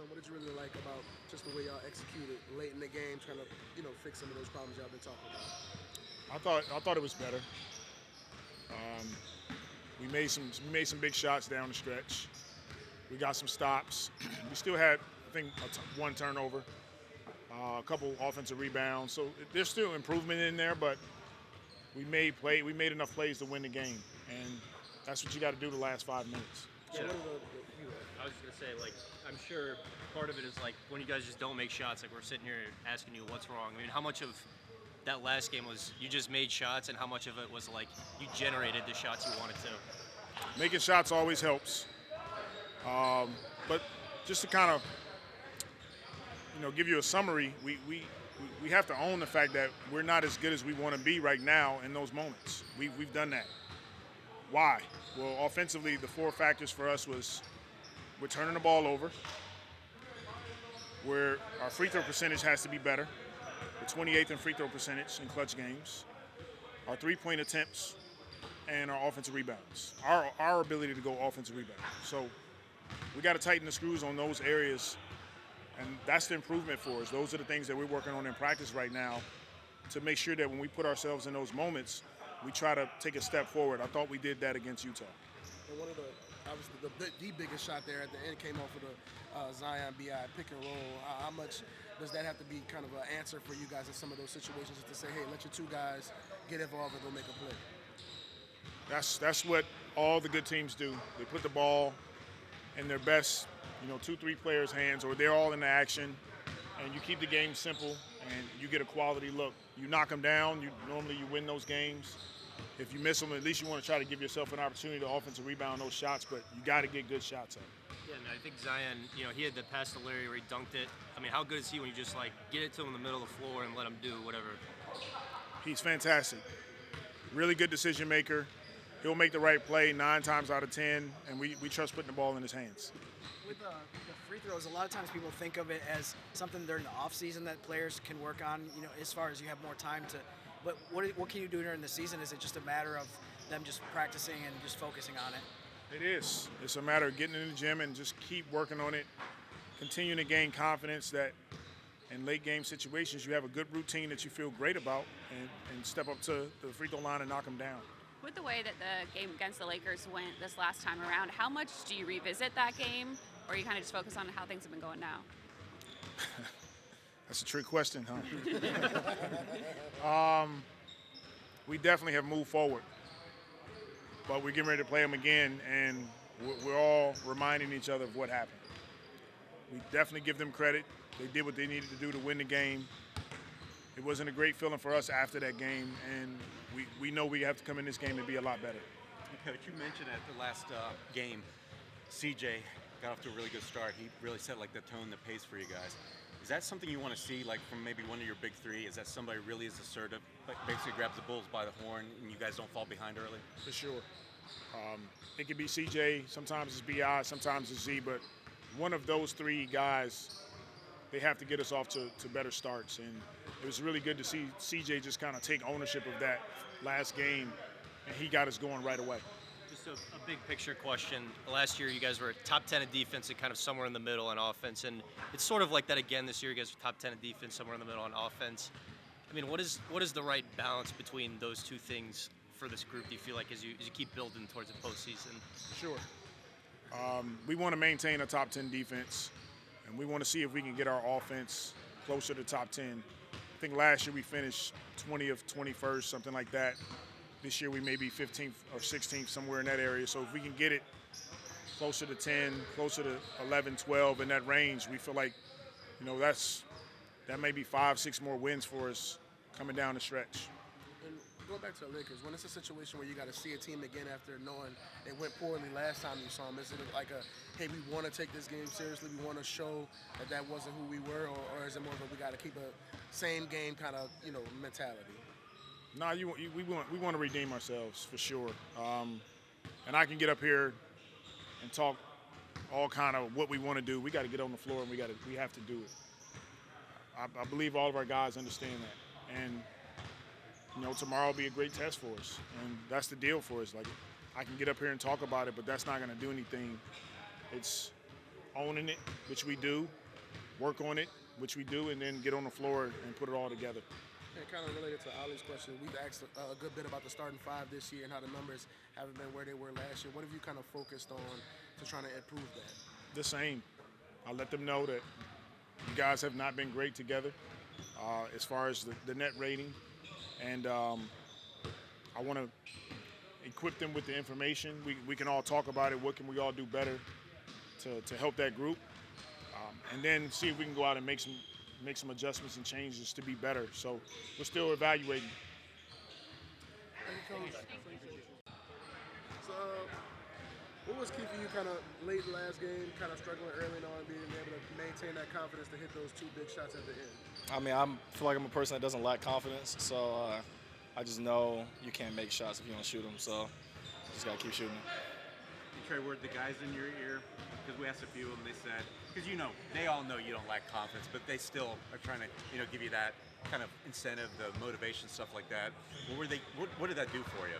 what did you really like about just the way y'all executed late in the game, trying to fix some of those problems y'all been talking about? I thought it was better. Um, we made some big shots down the stretch. We got some stops. We still had, I think, one turnover, a couple offensive rebounds. So there's still improvement in there, but we made enough plays to win the game, and that's what you got to do the last 5 minutes. So Yeah. what are I was just gonna say, like, I'm sure part of it is like when you guys just don't make shots. Like we're sitting here asking you what's wrong. I mean, how much of that last game was you just made shots, and how much of it was like you generated the shots you wanted to? Making shots always helps, but just to kind of give you a summary, we have to own the fact that we're not as good as we want to be right now in those moments. We've done that. Why? Well, offensively, the 4 factors for us was we're turning the ball over, our free throw percentage has to be better. We're 28th in free throw percentage in clutch games. Our 3-point attempts and our offensive rebounds. Our ability to go offensive rebound. So we got to tighten the screws on those areas, and that's the improvement for us. Those are the things that we're working on in practice right now to make sure that when we put ourselves in those moments, we try to take a step forward. I thought we did that against Utah. And one of obviously the biggest shot there at the end came off of the Zion BI pick and roll. How much does that have to be kind of an answer for you guys in some of those situations, to say, hey, let your 2 guys get involved and go make a play? That's what all the good teams do. They put the ball in their best, 2-3 players' hands, or they're all in the action, and you keep the game simple, and you get a quality look. You knock them down, normally you win those games. If you miss them, at least you want to try to give yourself an opportunity to offensive rebound those shots, but you got to get good shots up. Yeah, and I think Zion, he had the pass to Larry where he dunked it. I mean, how good is he when you just like get it to him in the middle of the floor and let him do whatever? He's fantastic. Really good decision maker. He'll make the right play 9 times out of 10, and we trust putting the ball in his hands. With the free throws, a lot of times people think of it as something during the off season that players can work on, as far as you have more time to. But what can you do during the season? Is it just a matter of them just practicing and just focusing on it? It is. It's a matter of getting in the gym and just keep working on it, continuing to gain confidence that in late game situations you have a good routine that you feel great about, and step up to the free throw line and knock them down. With the way that the game against the Lakers went this last time around, how much do you revisit that game, or you kind of just focus on how things have been going now? That's a trick question, huh? We definitely have moved forward, but we're getting ready to play them again, and we're all reminding each other of what happened. We definitely give them credit. They did what they needed to do to win the game. It wasn't a great feeling for us after that game, and we know we have to come in this game and be a lot better. Coach, you mentioned at the last game, CJ got off to a really good start. He really set like the tone, the pace for you guys. Is that something you want to see, like from maybe one of your big 3? Is that somebody really is assertive, like basically grabs the Bulls by the horn, and you guys don't fall behind early? For sure. It could be CJ, sometimes it's BI, sometimes it's Z, but one of those 3 guys, they have to get us off to better starts. And it was really good to see CJ just kind of take ownership of that last game, and he got us going right away. Just a big picture question. Last year, you guys were top 10 in defense and kind of somewhere in the middle on offense, and it's sort of like that again this year. You guys are top 10 in defense, somewhere in the middle on offense. I mean, what is the right balance between those 2 things for this group? Do you feel like as you keep building towards the postseason? Sure. We want to maintain a top 10 defense, and we want to see if we can get our offense closer to top 10. I think last year we finished 20th, 21st, something like that. This year we may be 15th or 16th, somewhere in that area. So if we can get it closer to 10, closer to 11, 12, in that range, we feel like, that may be 5, 6 more wins for us coming down the stretch. And going back to the Lakers, when it's a situation where you got to see a team again after knowing it went poorly last time you saw them, is it like hey, we want to take this game seriously, we want to show that wasn't who we were, or is it more of a we got to keep a same game kind of, mentality? No, we want to redeem ourselves for sure. And I can get up here and talk all kind of what we want to do. We got to get on the floor, and we have to do it. I believe all of our guys understand that, and tomorrow will be a great test for us, and that's the deal for us. Like, I can get up here and talk about it, but that's not going to do anything. It's owning it, which we do, work on it, which we do, and then get on the floor and put it all together. And kind of related to Ollie's question, we've asked a good bit about the starting five this year and how the numbers haven't been where they were last year. What have you kind of focused on to trying to improve that? The same. I let them know that you guys have not been great together as far as the net rating. And I want to equip them with the information. We can all talk about it. What can we all do better to help that group? And then see if we can go out and make some adjustments and changes to be better. So we're still evaluating. Thank you, Coach. So, what was key for you kind of late in the last game, kind of struggling early on, being able to maintain that confidence to hit those two big shots at the end? I mean, I feel like I'm a person that doesn't lack confidence, so I just know you can't make shots if you don't shoot them, so just got to keep shooting them. Trey, were the guys in your ear? Because we asked a few of them, they said, because they all know you don't lack confidence, but they still are trying to, give you that kind of incentive, the motivation, stuff like that. What did that do for you?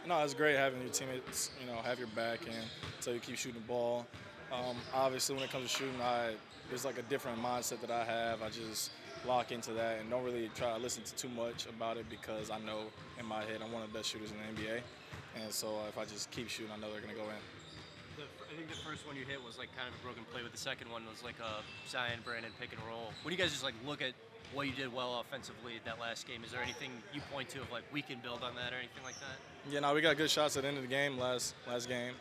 No, it's great having your teammates, have your back and so you keep shooting the ball. Obviously, when it comes to shooting, there's like a different mindset that I have. I just lock into that and don't really try to listen to too much about it because I know in my head I'm one of the best shooters in the NBA. And so if I just keep shooting, I know they're going to go in. I think the first one you hit was like kind of a broken play, but the second one was like a Zion Brandon pick and roll. When you guys just like look at what you did well offensively that last game, is there anything you point to of like we can build on that or anything like that? Yeah, no, we got good shots at the end of the game last game.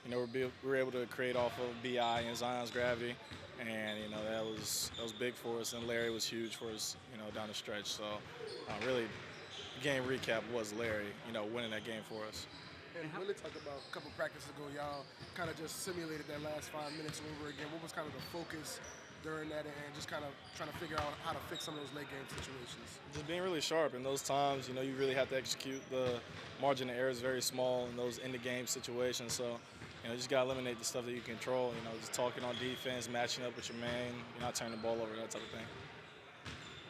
We were able to create off of BI and Zion's gravity, and that was big for us. And Larry was huge for us, down the stretch. So really, game recap was Larry, winning that game for us. And Willie talked about a couple practices ago, y'all kind of just simulated that last 5 minutes over again. What was kind of the focus during that and just kind of trying to figure out how to fix some of those late game situations? Just being really sharp in those times, you really have to execute. The margin of error is very small in those end-of-game situations. So, you just got to eliminate the stuff that you control, just talking on defense, matching up with your man, not turning the ball over, that type of thing.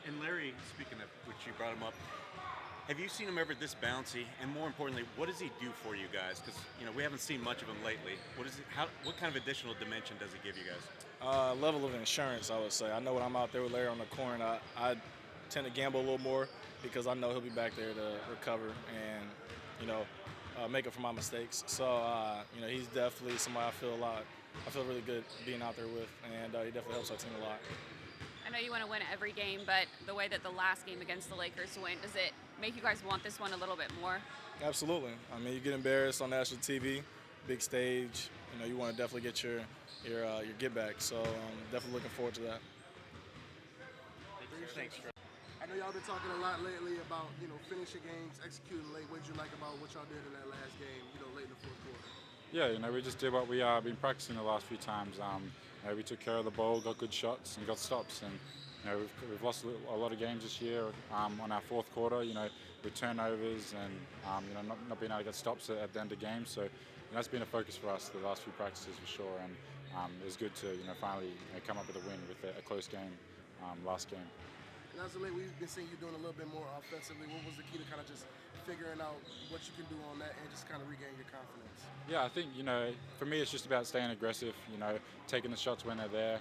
And Larry, speaking of which you brought him up, have you seen him ever this bouncy? And more importantly, what does he do for you guys? Because we haven't seen much of him lately. What kind of additional dimension does he give you guys? Level of insurance, I would say. I know when I'm out there with Larry on the corner, I tend to gamble a little more because I know he'll be back there to recover and make up for my mistakes. So he's definitely somebody I feel really good being out there with, and he definitely helps our team a lot. I know you want to win every game, but the way that the last game against the Lakers went, does it make you guys want this one a little bit more? Absolutely. I mean, you get embarrassed on national TV, big stage. You want to definitely get your get back. So definitely looking forward to that. Thanks. I know y'all been talking a lot lately about finishing games, executing late. What did you like about what y'all did in that last game? Late in the fourth quarter. Yeah, we just did what we been practicing the last few times. We took care of the ball, got good shots, and got stops. And we've lost a lot of games this year on our fourth quarter. With turnovers and not being able to get stops at the end of games. So that's been a focus for us the last few practices for sure. And it was good to finally come up with a win with a close game last game. And as of late, we've been seeing you doing a little bit more offensively. What was the key to kind of just figuring out what you can do on that and just kind of regain your confidence? Yeah, I think, for me it's just about staying aggressive, taking the shots when they're there,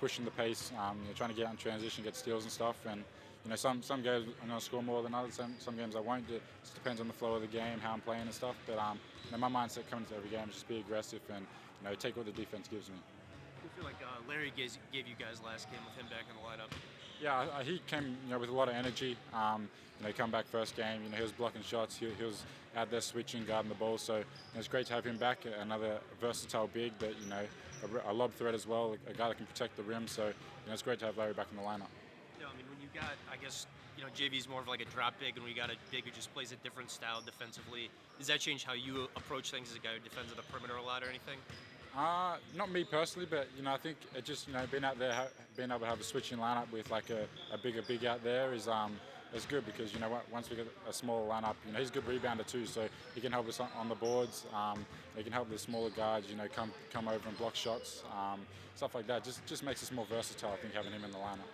pushing the pace, trying to get out in transition, get steals and stuff. And, some games I'm going to score more than others, some games I won't. It just depends on the flow of the game, how I'm playing and stuff. But my mindset coming to every game is just be aggressive and, take what the defense gives me. I feel like Larry gave you guys last game with him back in the lineup. Yeah, he came with a lot of energy. He come back first game. He was blocking shots. He was out there switching, guarding the ball. So it's great to have him back. Another versatile big that a lob threat as well. A guy that can protect the rim. So it's great to have Larry back in the lineup. Yeah, I mean when you got, I guess JV's more of like a drop big, and when you got a big who just plays a different style defensively, does that change how you approach things as a guy who defends at the perimeter a lot or anything? Not me personally, but I think it just being out there, being able to have a switching lineup with like a bigger big out there is good because once we get a smaller lineup, he's a good rebounder too, so he can help us on the boards. He can help the smaller guards, come over and block shots, stuff like that. Just makes us more versatile. I think having him in the lineup.